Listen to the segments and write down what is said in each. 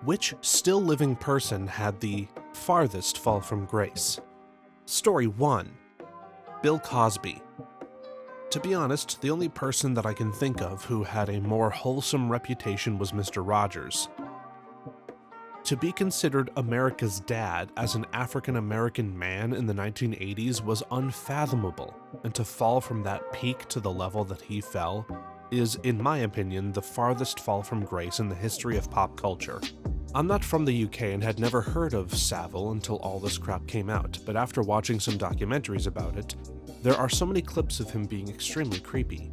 Which still living person had the farthest fall from grace? Story 1. Bill Cosby. To be honest, the only person that I can think of who had a more wholesome reputation was Mr. Rogers. To be considered America's dad as an African-American man in the 1980s was unfathomable, and to fall from that peak to the level that he fell is, in my opinion, the farthest fall from grace in the history of pop culture. I'm not from the UK and had never heard of Savile until all this crap came out, but after watching some documentaries about it, there are so many clips of him being extremely creepy.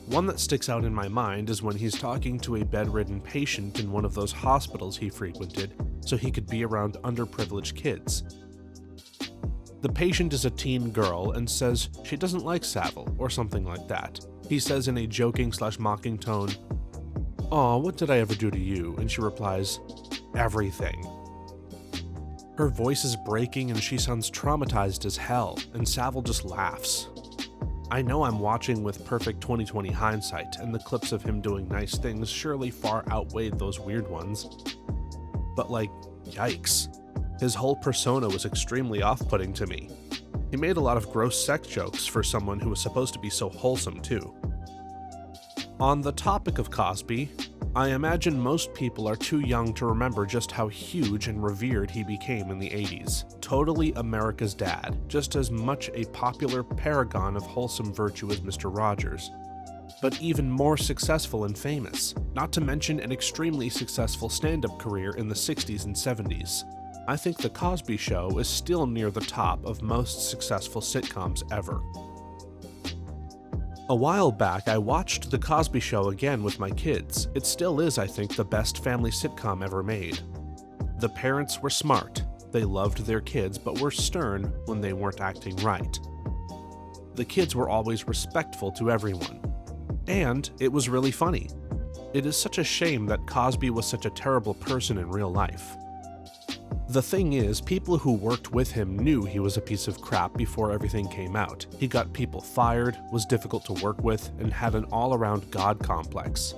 One that sticks out in my mind is when he's talking to a bedridden patient in one of those hospitals he frequented so he could be around underprivileged kids. The patient is a teen girl and says she doesn't like Savile or something like that. He says in a joking/mocking tone, "Aw, what did I ever do to you?" And she replies, "Everything." Her voice is breaking and she sounds traumatized as hell, and Savile just laughs. I know I'm watching with perfect 2020 hindsight, and the clips of him doing nice things surely far outweighed those weird ones. But yikes. His whole persona was extremely off-putting to me. He made a lot of gross sex jokes for someone who was supposed to be so wholesome too. On the topic of Cosby, I imagine most people are too young to remember just how huge and revered he became in the 80s. Totally America's dad, just as much a popular paragon of wholesome virtue as Mr. Rogers. But even more successful and famous, not to mention an extremely successful stand-up career in the 60s and 70s. I think The Cosby Show is still near the top of most successful sitcoms ever. A while back, I watched The Cosby Show again with my kids. It still is, I think, the best family sitcom ever made. The parents were smart. They loved their kids, but were stern when they weren't acting right. The kids were always respectful to everyone. And it was really funny. It is such a shame that Cosby was such a terrible person in real life. The thing is, people who worked with him knew he was a piece of crap before everything came out. He got people fired, was difficult to work with, and had an all-around god complex.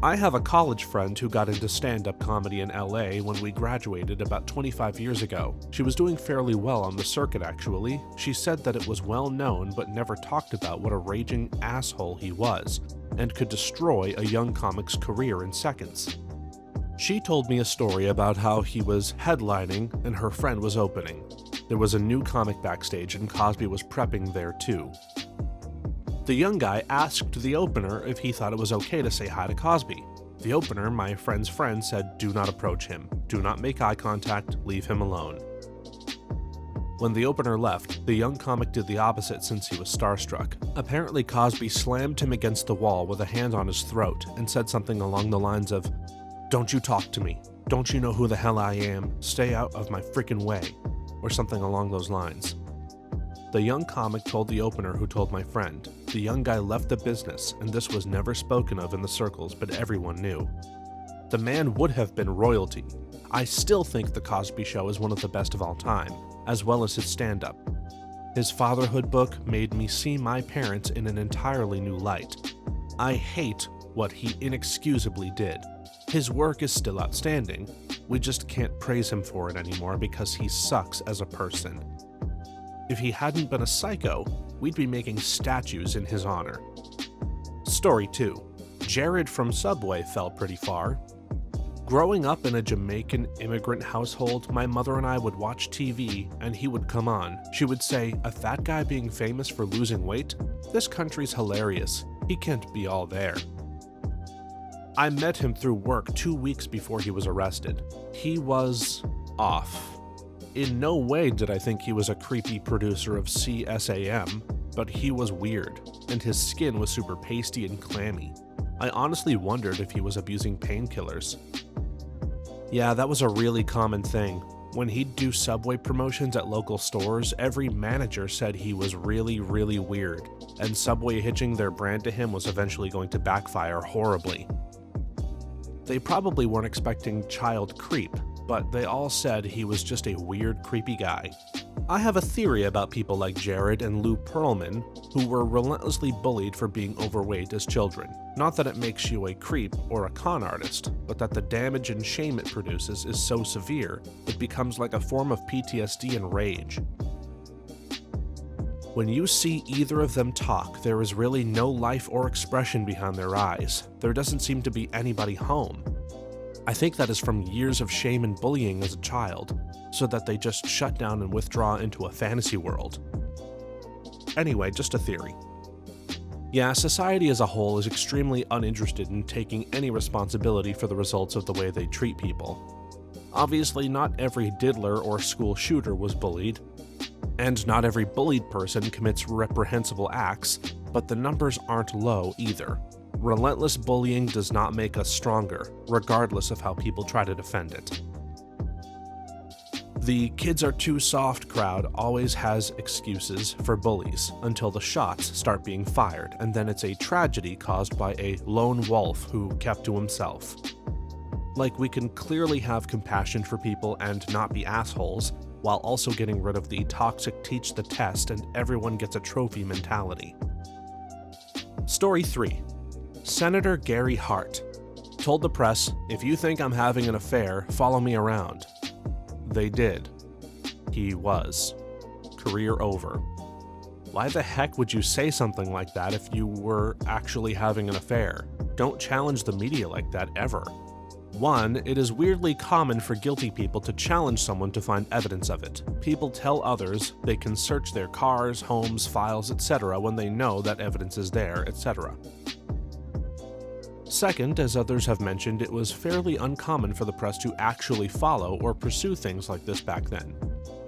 I have a college friend who got into stand-up comedy in LA when we graduated about 25 years ago. She was doing fairly well on the circuit, actually. She said that it was well known but never talked about what a raging asshole he was, and could destroy a young comic's career in seconds. She told me a story about how he was headlining and her friend was opening. There was a new comic backstage and Cosby was prepping there too. The young guy asked the opener if he thought it was okay to say hi to Cosby. The opener, my friend's friend, said, "Do not approach him. Do not make eye contact. Leave him alone." When the opener left, the young comic did the opposite since he was starstruck. Apparently Cosby slammed him against the wall with a hand on his throat and said something along the lines of, "Don't you talk to me. Don't you know who the hell I am? Stay out of my freaking way," or something along those lines. The young comic told the opener who told my friend. The young guy left the business, and this was never spoken of in the circles, but everyone knew. The man would have been royalty. I still think The Cosby Show is one of the best of all time, as well as his stand-up. His fatherhood book made me see my parents in an entirely new light. I hate what he inexcusably did. His work is still outstanding. We just can't praise him for it anymore because he sucks as a person. If he hadn't been a psycho, we'd be making statues in his honor. Story 2. Jared from Subway fell pretty far. Growing up in a Jamaican immigrant household, my mother and I would watch TV and he would come on. She would say, "A fat guy being famous for losing weight? This country's hilarious. He can't be all there." I met him through work 2 weeks before he was arrested. He was off. In no way did I think he was a creepy producer of CSAM, but he was weird, and his skin was super pasty and clammy. I honestly wondered if he was abusing painkillers. Yeah, that was a really common thing. When he'd do Subway promotions at local stores, every manager said he was really, really weird, and Subway hitching their brand to him was eventually going to backfire horribly. They probably weren't expecting child creep, but they all said he was just a weird, creepy guy. I have a theory about people like Jared and Lou Pearlman, who were relentlessly bullied for being overweight as children. Not that it makes you a creep or a con artist, but that the damage and shame it produces is so severe, it becomes like a form of PTSD and rage. When you see either of them talk, there is really no life or expression behind their eyes. There doesn't seem to be anybody home. I think that is from years of shame and bullying as a child, so that they just shut down and withdraw into a fantasy world. Anyway, just a theory. Yeah, society as a whole is extremely uninterested in taking any responsibility for the results of the way they treat people. Obviously, not every diddler or school shooter was bullied, and not every bullied person commits reprehensible acts, but the numbers aren't low either. Relentless bullying does not make us stronger, regardless of how people try to defend it. The kids are too soft crowd always has excuses for bullies until the shots start being fired, and then it's a tragedy caused by a lone wolf who kept to himself. Like, we can clearly have compassion for people and not be assholes, while also getting rid of the toxic teach the test and everyone gets a trophy mentality. Story 3. Senator Gary Hart told the press, "If you think I'm having an affair, follow me around." They did. He was. Career over. Why the heck would you say something like that if you were actually having an affair? Don't challenge the media like that ever. 1. It is weirdly common for guilty people to challenge someone to find evidence of it. People tell others they can search their cars, homes, files, etc. when they know that evidence is there, etc. 2nd, as others have mentioned, it was fairly uncommon for the press to actually follow or pursue things like this back then.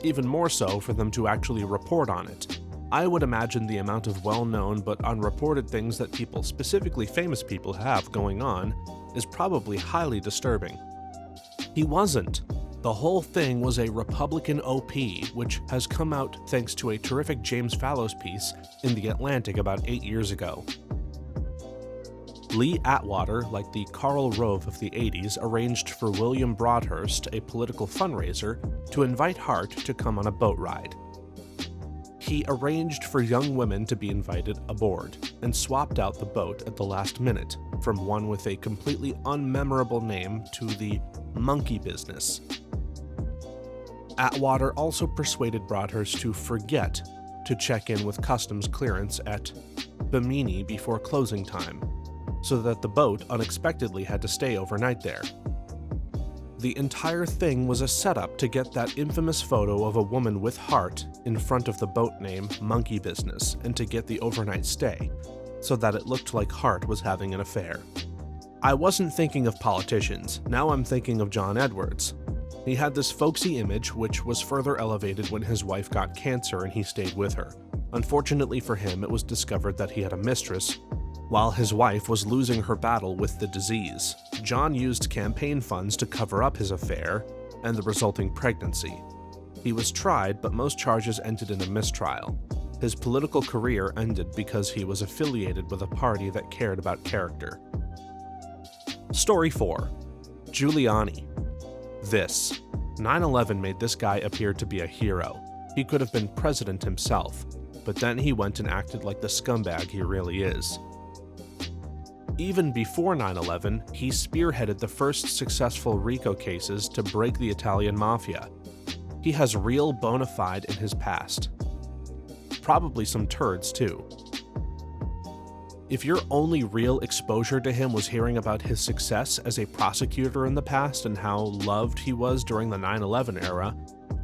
Even more so for them to actually report on it. I would imagine the amount of well-known but unreported things that people, specifically famous people, have going on is probably highly disturbing. He wasn't. The whole thing was a Republican OP, which has come out thanks to a terrific James Fallows piece in The Atlantic about 8 years ago. Lee Atwater, like the Karl Rove of the 80s, arranged for William Broadhurst, a political fundraiser, to invite Hart to come on a boat ride. He arranged for young women to be invited aboard, and swapped out the boat at the last minute, from one with a completely unmemorable name to the Monkey Business. Atwater also persuaded Broadhurst to forget to check in with customs clearance at Bimini before closing time, so that the boat unexpectedly had to stay overnight there. The entire thing was a setup to get that infamous photo of a woman with Hart in front of the boat name Monkey Business, and to get the overnight stay, so that it looked like Hart was having an affair. I wasn't thinking of politicians, now I'm thinking of John Edwards. He had this folksy image, which was further elevated when his wife got cancer and he stayed with her. Unfortunately for him, it was discovered that he had a mistress, while his wife was losing her battle with the disease. John used campaign funds to cover up his affair and the resulting pregnancy. He was tried, but most charges ended in a mistrial. His political career ended because he was affiliated with a party that cared about character. Story 4. Giuliani. This. 9/11 made this guy appear to be a hero. He could have been president himself, but then he went and acted like the scumbag he really is. Even before 9/11, he spearheaded the first successful RICO cases to break the Italian mafia. He has real bona fide in his past. Probably some turds too. If your only real exposure to him was hearing about his success as a prosecutor in the past and how loved he was during the 9/11 era,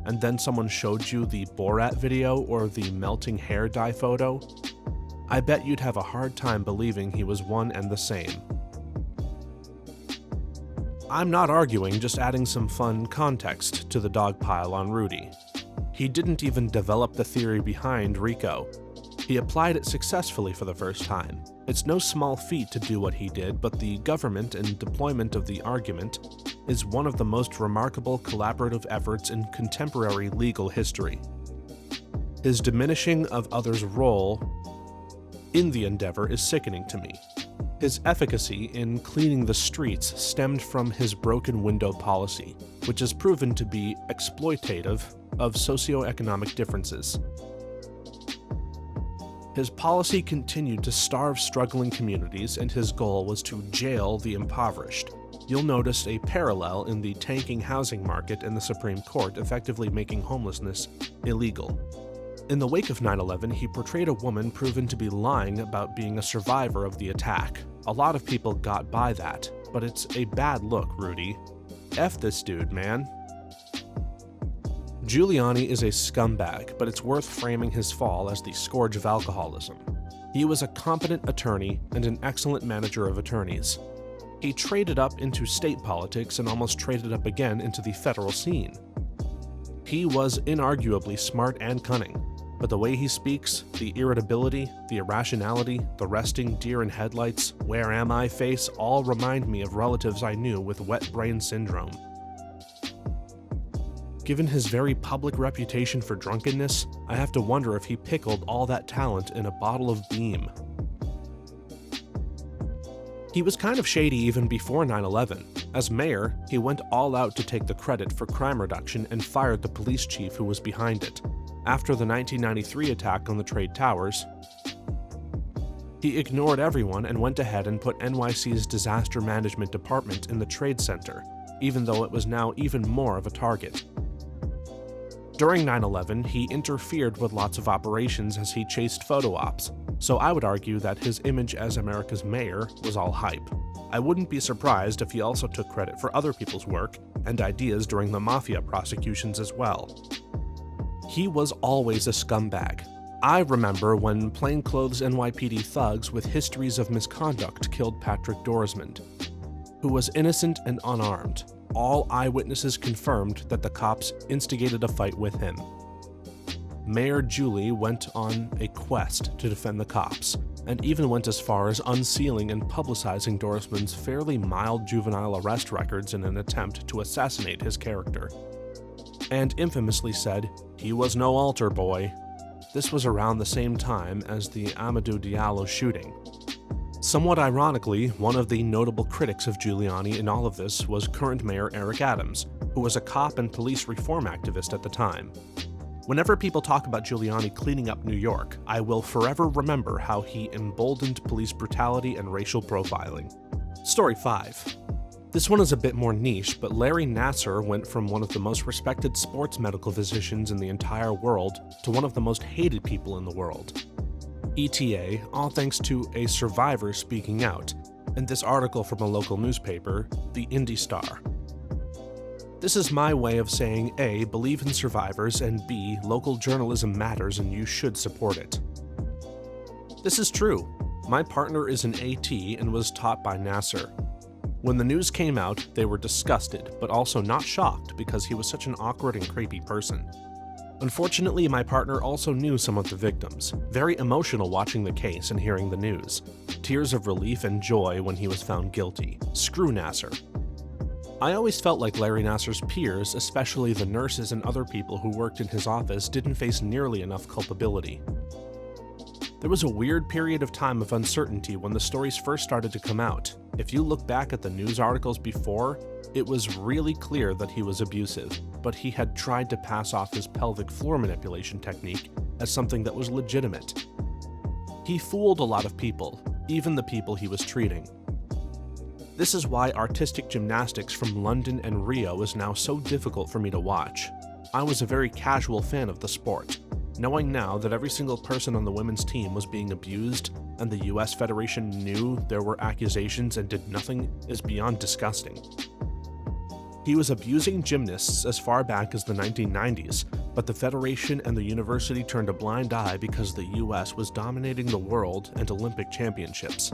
and then someone showed you the Borat video or the melting hair dye photo, I bet you'd have a hard time believing he was one and the same. I'm not arguing, just adding some fun context to the dogpile on Rudy. He didn't even develop the theory behind RICO. He applied it successfully for the first time. It's no small feat to do what he did, but the government and deployment of the argument is one of the most remarkable collaborative efforts in contemporary legal history. His diminishing of others' role in the endeavor is sickening to me. His efficacy in cleaning the streets stemmed from his broken window policy. which has proven to be exploitative of socioeconomic differences. His policy continued to starve struggling communities, and his goal was to jail the impoverished. You'll notice a parallel in the tanking housing market and the Supreme Court effectively making homelessness illegal. In the wake of 9/11, he portrayed a woman proven to be lying about being a survivor of the attack. A lot of people got by that, but it's a bad look, Rudy. F this dude, man. Giuliani is a scumbag, but it's worth framing his fall as the scourge of alcoholism. He was a competent attorney and an excellent manager of attorneys. He traded up into state politics and almost traded up again into the federal scene. He was inarguably smart and cunning, but the way he speaks, the irritability, the irrationality, the resting deer in headlights, where am I face all remind me of relatives I knew with wet brain syndrome. Given his very public reputation for drunkenness, I have to wonder if he pickled all that talent in a bottle of Beam. He was kind of shady even before 9/11. As mayor, he went all out to take the credit for crime reduction and fired the police chief who was behind it. After the 1993 attack on the Trade Towers, he ignored everyone and went ahead and put NYC's disaster management department in the Trade Center, even though it was now even more of a target. During 9/11, he interfered with lots of operations as he chased photo ops, so I would argue that his image as America's mayor was all hype. I wouldn't be surprised if he also took credit for other people's work and ideas during the mafia prosecutions as well. He was always a scumbag. I remember when plainclothes NYPD thugs with histories of misconduct killed Patrick Dorismond, who was innocent and unarmed. All eyewitnesses confirmed that the cops instigated a fight with him. Mayor Giuliani went on a quest to defend the cops, and even went as far as unsealing and publicizing Dorismond's fairly mild juvenile arrest records in an attempt to assassinate his character. And infamously said, he was no altar boy. This was around the same time as the Amadou Diallo shooting. Somewhat ironically, one of the notable critics of Giuliani in all of this was current Mayor Eric Adams, who was a cop and police reform activist at the time. Whenever people talk about Giuliani cleaning up New York, I will forever remember how he emboldened police brutality and racial profiling. Story 5. This one is a bit more niche, but Larry Nassar went from one of the most respected sports medical physicians in the entire world to one of the most hated people in the world. ETA, all thanks to a survivor speaking out, and this article from a local newspaper, the Indy Star. This is my way of saying A, believe in survivors, and B, local journalism matters and you should support it. This is true. My partner is an AT and was taught by Nassar. When the news came out, they were disgusted, but also not shocked because he was such an awkward and creepy person. Unfortunately, my partner also knew some of the victims, very emotional watching the case and hearing the news. Tears of relief and joy when he was found guilty. Screw Nassar. I always felt like Larry Nassar's peers, especially the nurses and other people who worked in his office, didn't face nearly enough culpability. There was a weird period of time of uncertainty when the stories first started to come out. If you look back at the news articles before, it was really clear that he was abusive, but he had tried to pass off his pelvic floor manipulation technique as something that was legitimate. He fooled a lot of people, even the people he was treating. This is why artistic gymnastics from London and Rio is now so difficult for me to watch. I was a very casual fan of the sport. Knowing now that every single person on the women's team was being abused and the US Federation knew there were accusations and did nothing is beyond disgusting. He was abusing gymnasts as far back as the 1990s, but the Federation and the university turned a blind eye because the US was dominating the world and Olympic championships.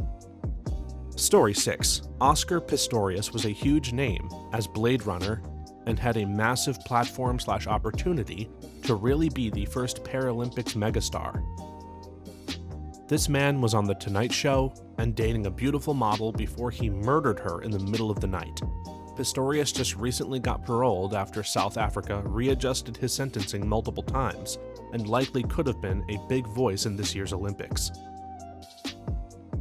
Story 6. Oscar Pistorius was a huge name as Blade Runner and had a massive platform/opportunity to really be the first Paralympics megastar. This man was on The Tonight Show and dating a beautiful model before he murdered her in the middle of the night. Pistorius just recently got paroled after South Africa readjusted his sentencing multiple times and likely could have been a big voice in this year's Olympics.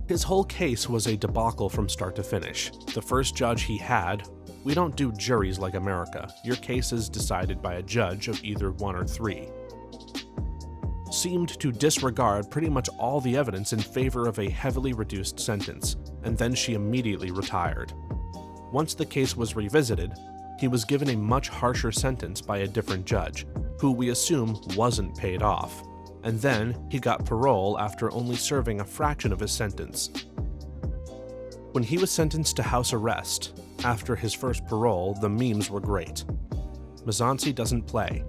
His whole case was a debacle from start to finish. The first judge he had We don't do juries like America. Your case is decided by a judge of either 1 or 3. Seemed to disregard pretty much all the evidence in favor of a heavily reduced sentence, and then she immediately retired. Once the case was revisited, he was given a much harsher sentence by a different judge, who we assume wasn't paid off, and then he got parole after only serving a fraction of his sentence. When he was sentenced to house arrest, after his first parole, the memes were great. Mizanci doesn't play.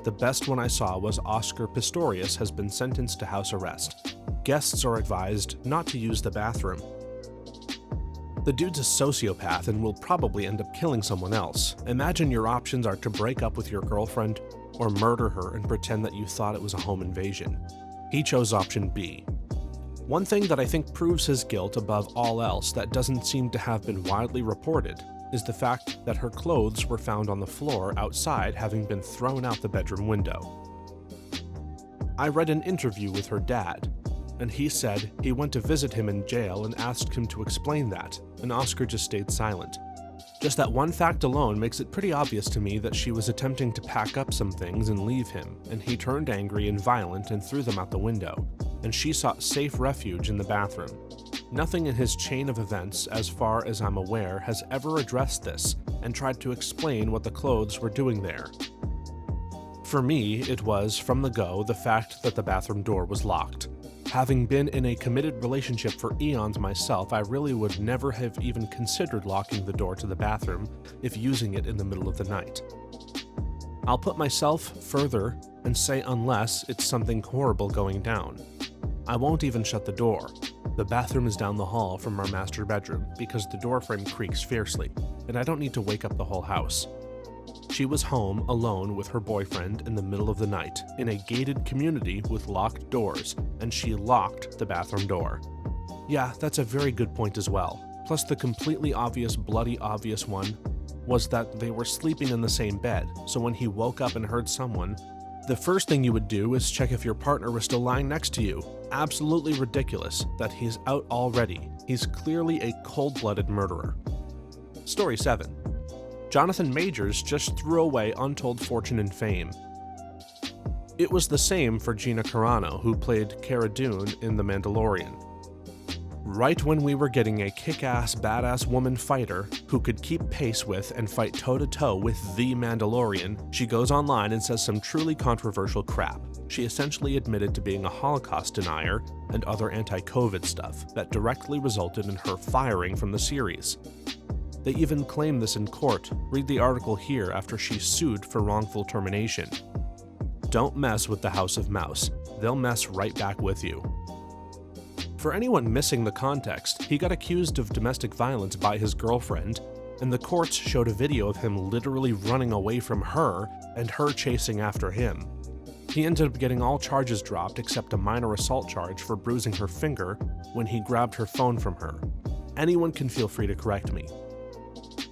The best one I saw was Oscar Pistorius has been sentenced to house arrest. Guests are advised not to use the bathroom. The dude's a sociopath and will probably end up killing someone else. Imagine your options are to break up with your girlfriend or murder her and pretend that you thought it was a home invasion. He chose option B. One thing that I think proves his guilt above all else that doesn't seem to have been widely reported is the fact that her clothes were found on the floor outside, having been thrown out the bedroom window. I read an interview with her dad, and he said he went to visit him in jail and asked him to explain that, and Oscar just stayed silent. Just that one fact alone makes it pretty obvious to me that she was attempting to pack up some things and leave him, and he turned angry and violent and threw them out the window, and she sought safe refuge in the bathroom. Nothing in his chain of events, as far as I'm aware, has ever addressed this and tried to explain what the clothes were doing there. For me, it was, from the go, the fact that the bathroom door was locked. Having been in a committed relationship for eons myself, I really would never have even considered locking the door to the bathroom if using it in the middle of the night. I'll put myself further and say unless it's something horrible going down. I won't even shut the door. The bathroom is down the hall from our master bedroom because the doorframe creaks fiercely, and I don't need to wake up the whole house. She was home alone with her boyfriend in the middle of the night in a gated community with locked doors, and she locked the bathroom door. Yeah, that's a very good point as well. Plus the completely obvious, bloody obvious one was that they were sleeping in the same bed, so when he woke up and heard someone, the first thing you would do is check if your partner was still lying next to you. Absolutely ridiculous that he's out already. He's clearly a cold-blooded murderer. Story 7. Jonathan Majors just threw away untold fortune and fame. It was the same for Gina Carano, who played Cara Dune in The Mandalorian. Right when we were getting a kick-ass, badass woman fighter who could keep pace with and fight toe-to-toe with the Mandalorian, she goes online and says some truly controversial crap. She essentially admitted to being a Holocaust denier and other anti-COVID stuff that directly resulted in her firing from the series. They even claim this in court. Read the article here after she sued for wrongful termination. Don't mess with the House of Mouse. They'll mess right back with you. For anyone missing the context, he got accused of domestic violence by his girlfriend, and the courts showed a video of him literally running away from her and her chasing after him. He ended up getting all charges dropped except a minor assault charge for bruising her finger when he grabbed her phone from her. Anyone can feel free to correct me.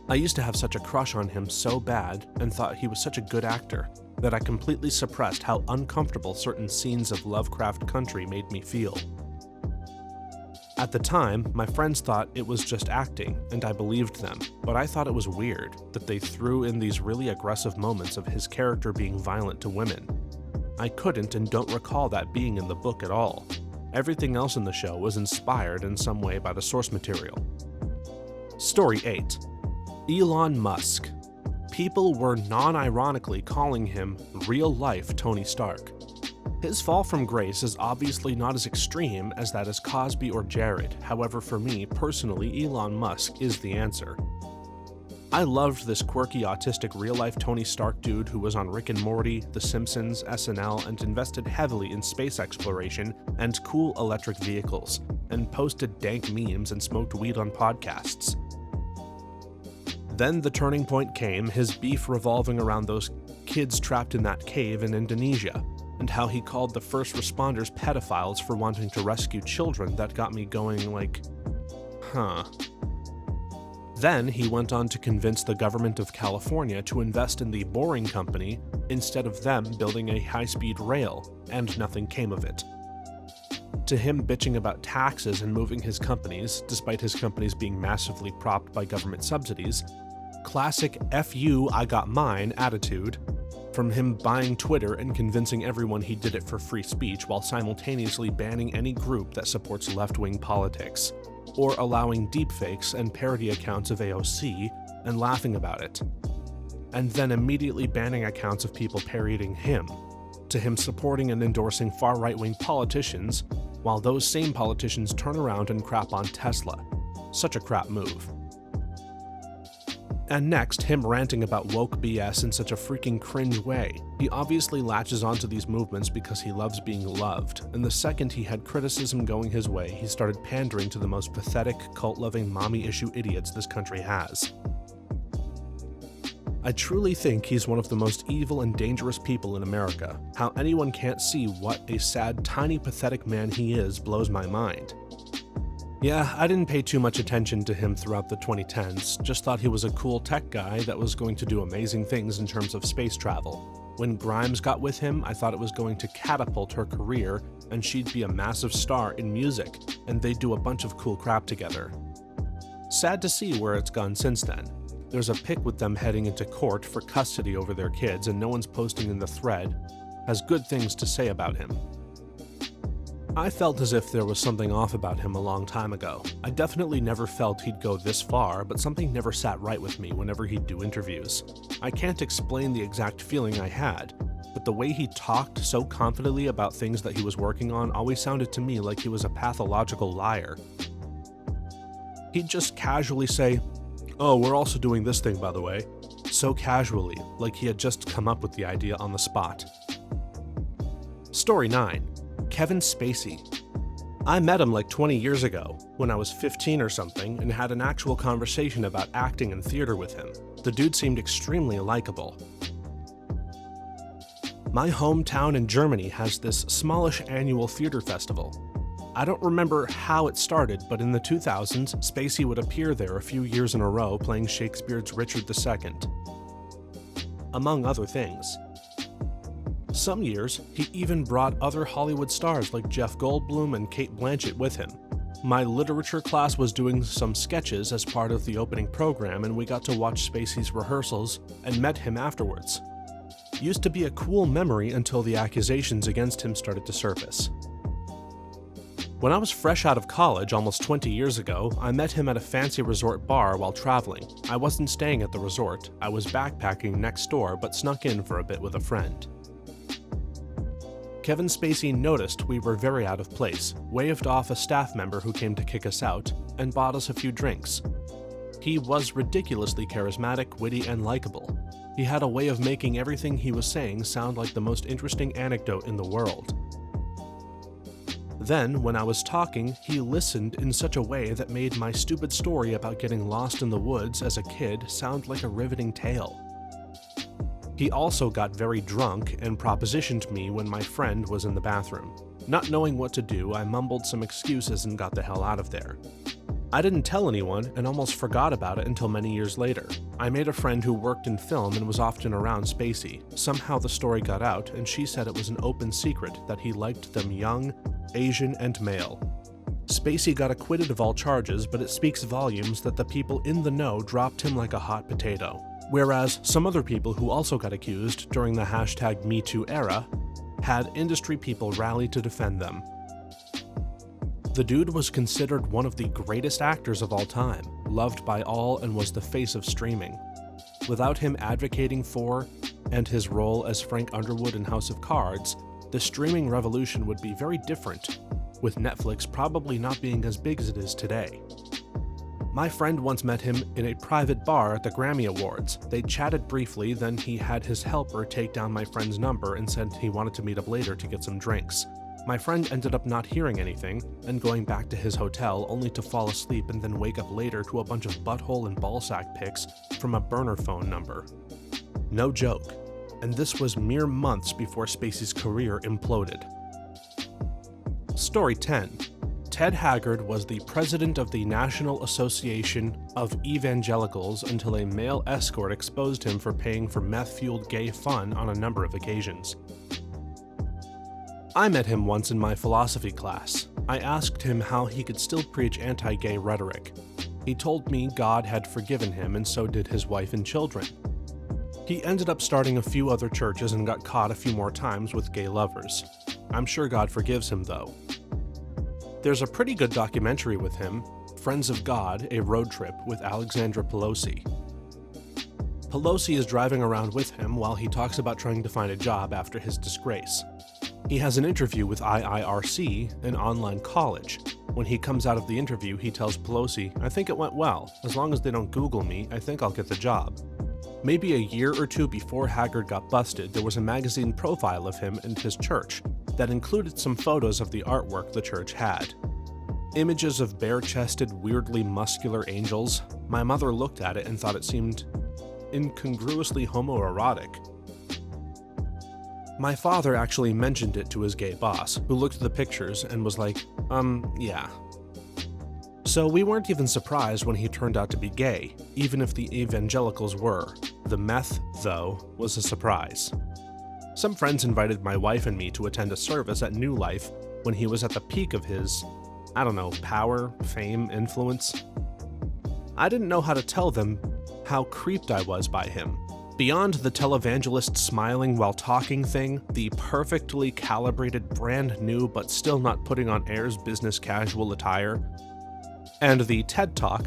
I used to have such a crush on him so bad and thought he was such a good actor that I completely suppressed how uncomfortable certain scenes of Lovecraft Country made me feel. At the time, my friends thought it was just acting, and I believed them, but I thought it was weird that they threw in these really aggressive moments of his character being violent to women. I couldn't and don't recall that being in the book at all. Everything else in the show was inspired in some way by the source material. Story 8. Elon Musk. People were non-ironically calling him real-life Tony Stark. His fall from grace is obviously not as extreme as that as Cosby or Jared. However, for me, personally, Elon Musk is the answer. I loved this quirky, autistic, real-life Tony Stark dude who was on Rick and Morty, The Simpsons, SNL, and invested heavily in space exploration and cool electric vehicles, and posted dank memes and smoked weed on podcasts. Then the turning point came, his beef revolving around those kids trapped in that cave in Indonesia, and how he called the first responders pedophiles for wanting to rescue children. That got me going like, huh. Then he went on to convince the government of California to invest in the Boring Company instead of them building a high-speed rail, and nothing came of it. To him bitching about taxes and moving his companies, despite his companies being massively propped by government subsidies, classic F you, I got mine attitude, from him buying Twitter and convincing everyone he did it for free speech while simultaneously banning any group that supports left-wing politics, or allowing deepfakes and parody accounts of AOC and laughing about it, and then immediately banning accounts of people parodying him, to him supporting and endorsing far right-wing politicians while those same politicians turn around and crap on Tesla. Such a crap move. And next, him ranting about woke BS in such a freaking cringe way. He obviously latches onto these movements because he loves being loved, and the second he had criticism going his way, he started pandering to the most pathetic, cult-loving, mommy-issue idiots this country has. I truly think he's one of the most evil and dangerous people in America. How anyone can't see what a sad, tiny, pathetic man he is blows my mind. Yeah, I didn't pay too much attention to him throughout the 2010s, just thought he was a cool tech guy that was going to do amazing things in terms of space travel. When Grimes got with him, I thought it was going to catapult her career and she'd be a massive star in music, and they'd do a bunch of cool crap together. Sad to see where it's gone since then. There's a pic with them heading into court for custody over their kids, and no one's posting in the thread has good things to say about him. I felt as if there was something off about him a long time ago. I definitely never felt he'd go this far, but something never sat right with me whenever he'd do interviews. I can't explain the exact feeling I had, but the way he talked so confidently about things that he was working on always sounded to me like he was a pathological liar. He'd just casually say, "Oh, we're also doing this thing, by the way," so casually, like he had just come up with the idea on the spot. Story 9. Kevin Spacey. I met him like 20 years ago, when I was 15 or something, and had an actual conversation about acting and theater with him. The dude seemed extremely likable. My hometown in Germany has this smallish annual theater festival. I don't remember how it started, but in the 2000s, Spacey would appear there a few years in a row playing Shakespeare's Richard II, among other things. Some years, he even brought other Hollywood stars like Jeff Goldblum and Cate Blanchett with him. My literature class was doing some sketches as part of the opening program, and we got to watch Spacey's rehearsals and met him afterwards. Used to be a cool memory until the accusations against him started to surface. When I was fresh out of college almost 20 years ago, I met him at a fancy resort bar while traveling. I wasn't staying at the resort, I was backpacking next door but snuck in for a bit with a friend. Kevin Spacey noticed we were very out of place, waved off a staff member who came to kick us out, and bought us a few drinks. He was ridiculously charismatic, witty, and likable. He had a way of making everything he was saying sound like the most interesting anecdote in the world. Then, when I was talking, he listened in such a way that made my stupid story about getting lost in the woods as a kid sound like a riveting tale. He also got very drunk and propositioned me when my friend was in the bathroom. Not knowing what to do, I mumbled some excuses and got the hell out of there. I didn't tell anyone and almost forgot about it until many years later. I made a friend who worked in film and was often around Spacey. Somehow the story got out, and she said it was an open secret that he liked them young, Asian, and male. Spacey got acquitted of all charges, but it speaks volumes that the people in the know dropped him like a hot potato. Whereas some other people who also got accused during the #MeToo era had industry people rally to defend them. The dude was considered one of the greatest actors of all time, loved by all, and was the face of streaming. Without him advocating for, and his role as Frank Underwood in House of Cards, the streaming revolution would be very different, with Netflix probably not being as big as it is today. My friend once met him in a private bar at the Grammy Awards. They chatted briefly, then he had his helper take down my friend's number and said he wanted to meet up later to get some drinks. My friend ended up not hearing anything and going back to his hotel, only to fall asleep and then wake up later to a bunch of butthole and ballsack pics from a burner phone number. No joke. And this was mere months before Spacey's career imploded. Story 10. Ted Haggard was the president of the National Association of Evangelicals until a male escort exposed him for paying for meth-fueled gay fun on a number of occasions. I met him once in my philosophy class. I asked him how he could still preach anti-gay rhetoric. He told me God had forgiven him and so did his wife and children. He ended up starting a few other churches and got caught a few more times with gay lovers. I'm sure God forgives him though. There's a pretty good documentary with him, Friends of God, a road trip with Alexandra Pelosi. Pelosi is driving around with him while he talks about trying to find a job after his disgrace. He has an interview with IIRC, an online college. When he comes out of the interview, he tells Pelosi, "I think it went well. As long as they don't Google me, I think I'll get the job." Maybe a year or two before Haggard got busted, there was a magazine profile of him and his church that included some photos of the artwork the church had. Images of bare-chested, weirdly muscular angels. My mother looked at it and thought it seemed incongruously homoerotic. My father actually mentioned it to his gay boss, who looked at the pictures and was like, yeah. So we weren't even surprised when he turned out to be gay, even if the evangelicals were. The meth, though, was a surprise. Some friends invited my wife and me to attend a service at New Life when he was at the peak of his, power, fame, influence. I didn't know how to tell them how creeped I was by him. Beyond the televangelist smiling while talking thing, the perfectly calibrated brand new but still not putting on airs business casual attire, and the TED Talk,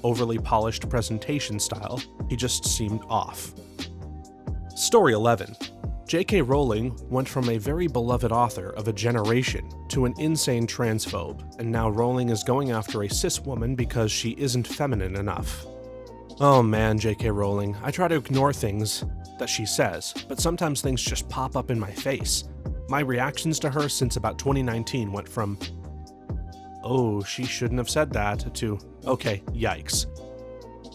overly polished presentation style, he just seemed off. Story 11. J.K. Rowling went from a very beloved author of a generation to an insane transphobe, and now Rowling is going after a cis woman because she isn't feminine enough. Oh man, J.K. Rowling, I try to ignore things that she says, but sometimes things just pop up in my face. My reactions to her since about 2019 went from, "Oh, she shouldn't have said that," to, "Okay, yikes,"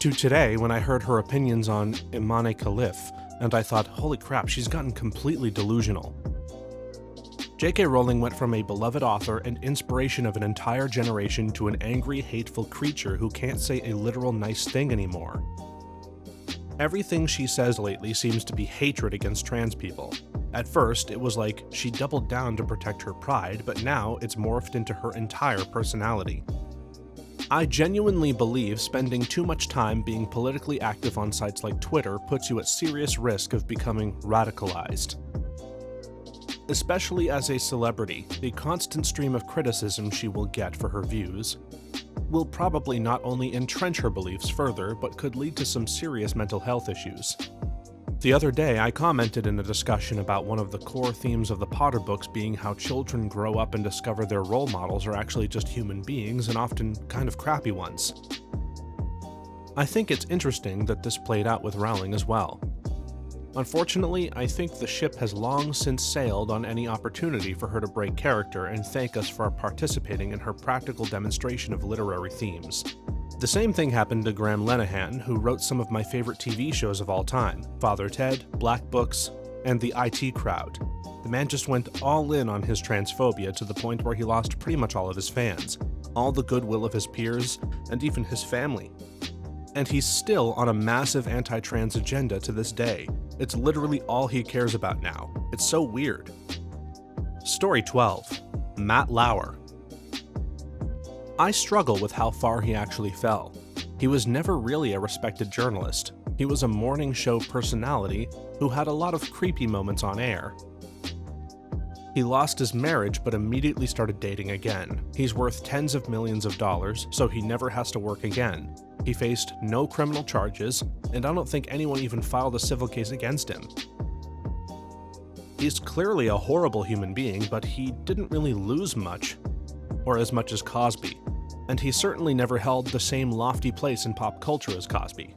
to today when I heard her opinions on Imane Khalif, and I thought, holy crap, she's gotten completely delusional. J.K. Rowling went from a beloved author and inspiration of an entire generation to an angry, hateful creature who can't say a literal nice thing anymore. Everything she says lately seems to be hatred against trans people. At first, it was like she doubled down to protect her pride, but now it's morphed into her entire personality. I genuinely believe spending too much time being politically active on sites like Twitter puts you at serious risk of becoming radicalized. Especially as a celebrity, the constant stream of criticism she will get for her views will probably not only entrench her beliefs further, but could lead to some serious mental health issues. The other day, I commented in a discussion about one of the core themes of the Potter books being how children grow up and discover their role models are actually just human beings, and often kind of crappy ones. I think it's interesting that this played out with Rowling as well. Unfortunately, I think the ship has long since sailed on any opportunity for her to break character and thank us for participating in her practical demonstration of literary themes. The same thing happened to Graham Linehan, who wrote some of my favorite TV shows of all time, Father Ted, Black Books, and The IT Crowd. The man just went all in on his transphobia to the point where he lost pretty much all of his fans, all the goodwill of his peers, and even his family. And he's still on a massive anti-trans agenda to this day. It's literally all he cares about now. It's so weird. Story 12. Matt Lauer. I struggle with how far he actually fell. He was never really a respected journalist. He was a morning show personality who had a lot of creepy moments on air. He lost his marriage but immediately started dating again. He's worth tens of millions of dollars, so he never has to work again. He faced no criminal charges, and I don't think anyone even filed a civil case against him. He's clearly a horrible human being, but he didn't really lose much, or as much as Cosby, and he certainly never held the same lofty place in pop culture as Cosby.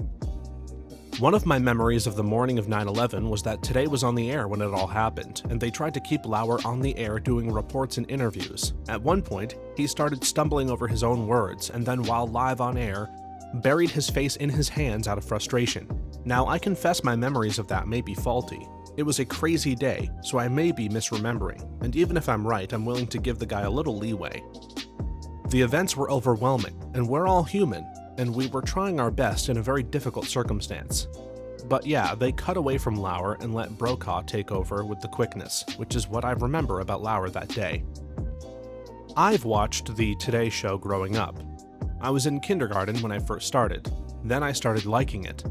One of my memories of the morning of 9/11 was that Today was on the air when it all happened, and they tried to keep Lauer on the air doing reports and interviews. At one point, he started stumbling over his own words, and then while live on air, buried his face in his hands out of frustration. Now, I confess my memories of that may be faulty. It was a crazy day, so I may be misremembering, and even if I'm right, I'm willing to give the guy a little leeway. The events were overwhelming, and we're all human, and we were trying our best in a very difficult circumstance. But yeah, they cut away from Lauer and let Brokaw take over with the quickness, which is what I remember about Lauer that day. I've watched the Today Show growing up. I was in kindergarten when I first started. Then I started liking it.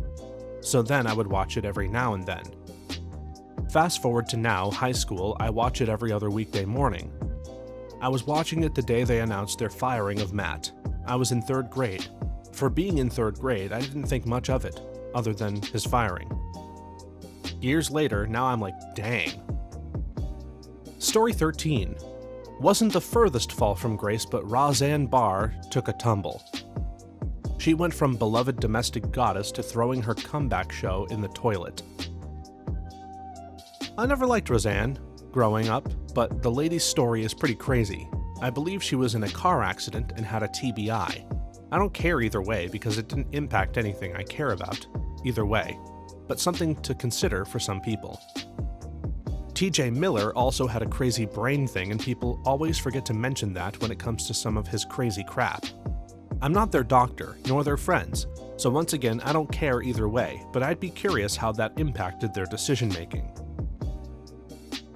So then I would watch it every now and then. Fast forward to now, high school, I watch it every other weekday morning. I was watching it the day they announced their firing of Matt. I was in 3rd grade. For being in 3rd grade, I didn't think much of it, other than his firing. Years later, now I'm like, dang. Story 13. Wasn't the furthest fall from grace, but Roseanne Barr took a tumble. She went from beloved domestic goddess to throwing her comeback show in the toilet. I never liked Roseanne growing up, but the lady's story is pretty crazy. I believe she was in a car accident and had a TBI. I don't care either way because it didn't impact anything I care about, either way, but something to consider for some people. TJ Miller also had a crazy brain thing, and people always forget to mention that when it comes to some of his crazy crap. I'm not their doctor, nor their friends, so once again, I don't care either way, but I'd be curious how that impacted their decision-making.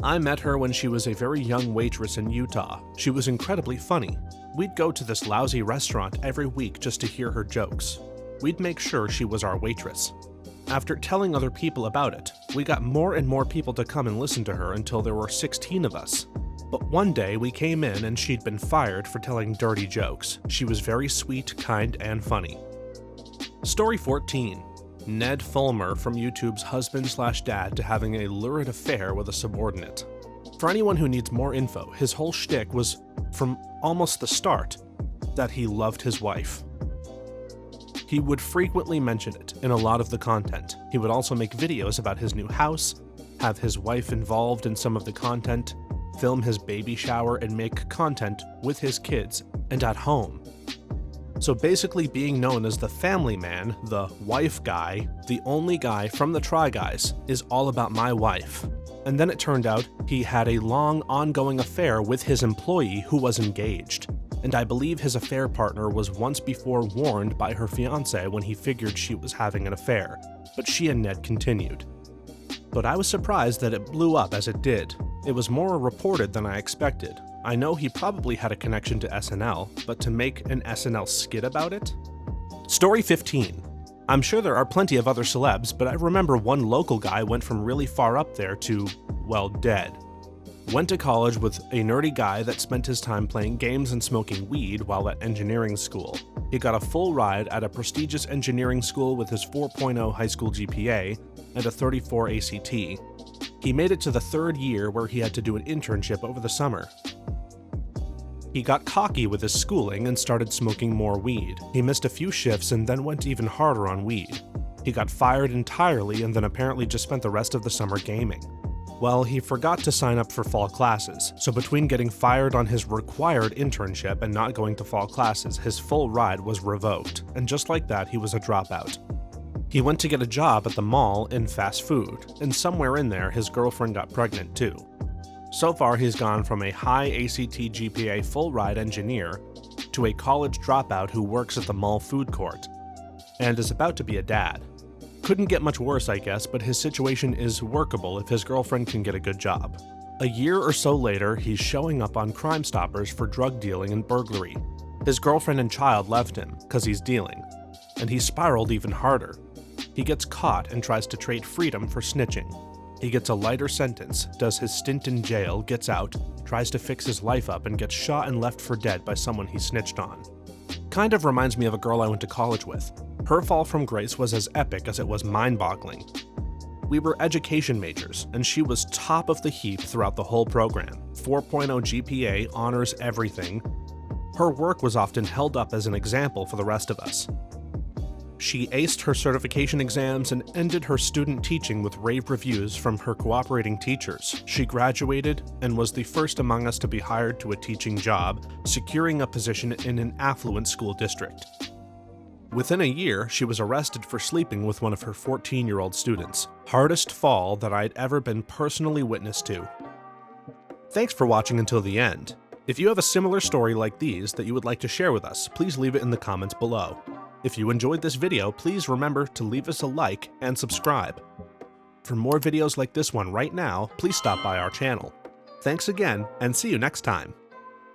I met her when she was a very young waitress in Utah. She was incredibly funny. We'd go to this lousy restaurant every week just to hear her jokes. We'd make sure she was our waitress. After telling other people about it, we got more and more people to come and listen to her until there were 16 of us. But one day we came in and she'd been fired for telling dirty jokes. She was very sweet, kind, and funny. Story 14. Ned Fulmer from YouTube's husband/dad to having a lurid affair with a subordinate. For anyone who needs more info, his whole shtick was, from almost the start, that he loved his wife. He would frequently mention it in a lot of the content. He would also make videos about his new house, have his wife involved in some of the content, film his baby shower, and make content with his kids and at home. So basically being known as the family man, the wife guy, the only guy from the Try Guys, is all about my wife. And then it turned out he had a long ongoing affair with his employee who was engaged. And I believe his affair partner was once before warned by her fiancé when he figured she was having an affair, but she and Ned continued. But I was surprised that it blew up as it did. It was more reported than I expected. I know he probably had a connection to SNL, but to make an SNL skit about it? Story 15. I'm sure there are plenty of other celebs, but I remember one local guy went from really far up there to, well, dead. Went to college with a nerdy guy that spent his time playing games and smoking weed while at engineering school. He got a full ride at a prestigious engineering school with his 4.0 high school GPA and a 34 ACT. He made it to the 3rd year where he had to do an internship over the summer. He got cocky with his schooling and started smoking more weed. He missed a few shifts and then went even harder on weed. He got fired entirely and then apparently just spent the rest of the summer gaming. Well, he forgot to sign up for fall classes, so between getting fired on his required internship and not going to fall classes, his full ride was revoked, and just like that, he was a dropout. He went to get a job at the mall in fast food, and somewhere in there, his girlfriend got pregnant too. So far, he's gone from a high ACT GPA full-ride engineer to a college dropout who works at the mall food court, and is about to be a dad. Couldn't get much worse, I guess, but his situation is workable if his girlfriend can get a good job. A year or so later, he's showing up on Crime Stoppers for drug dealing and burglary. His girlfriend and child left him, cause he's dealing, and he spiraled even harder. He gets caught and tries to trade freedom for snitching. He gets a lighter sentence, does his stint in jail, gets out, tries to fix his life up, and gets shot and left for dead by someone he snitched on. Kind of reminds me of a girl I went to college with. Her fall from grace was as epic as it was mind-boggling. We were education majors, and she was top of the heap throughout the whole program. 4.0 GPA, honors everything. Her work was often held up as an example for the rest of us. She aced her certification exams and ended her student teaching with rave reviews from her cooperating teachers. She graduated and was the first among us to be hired to a teaching job, securing a position in an affluent school district. Within a year, she was arrested for sleeping with one of her 14-year-old students. Hardest fall that I'd ever been personally witness to. Thanks for watching until the end. If you have a similar story like these that you would like to share with us, please leave it in the comments below. If you enjoyed this video, please remember to leave us a like and subscribe. For more videos like this one right now, please stop by our channel. Thanks again, and see you next time.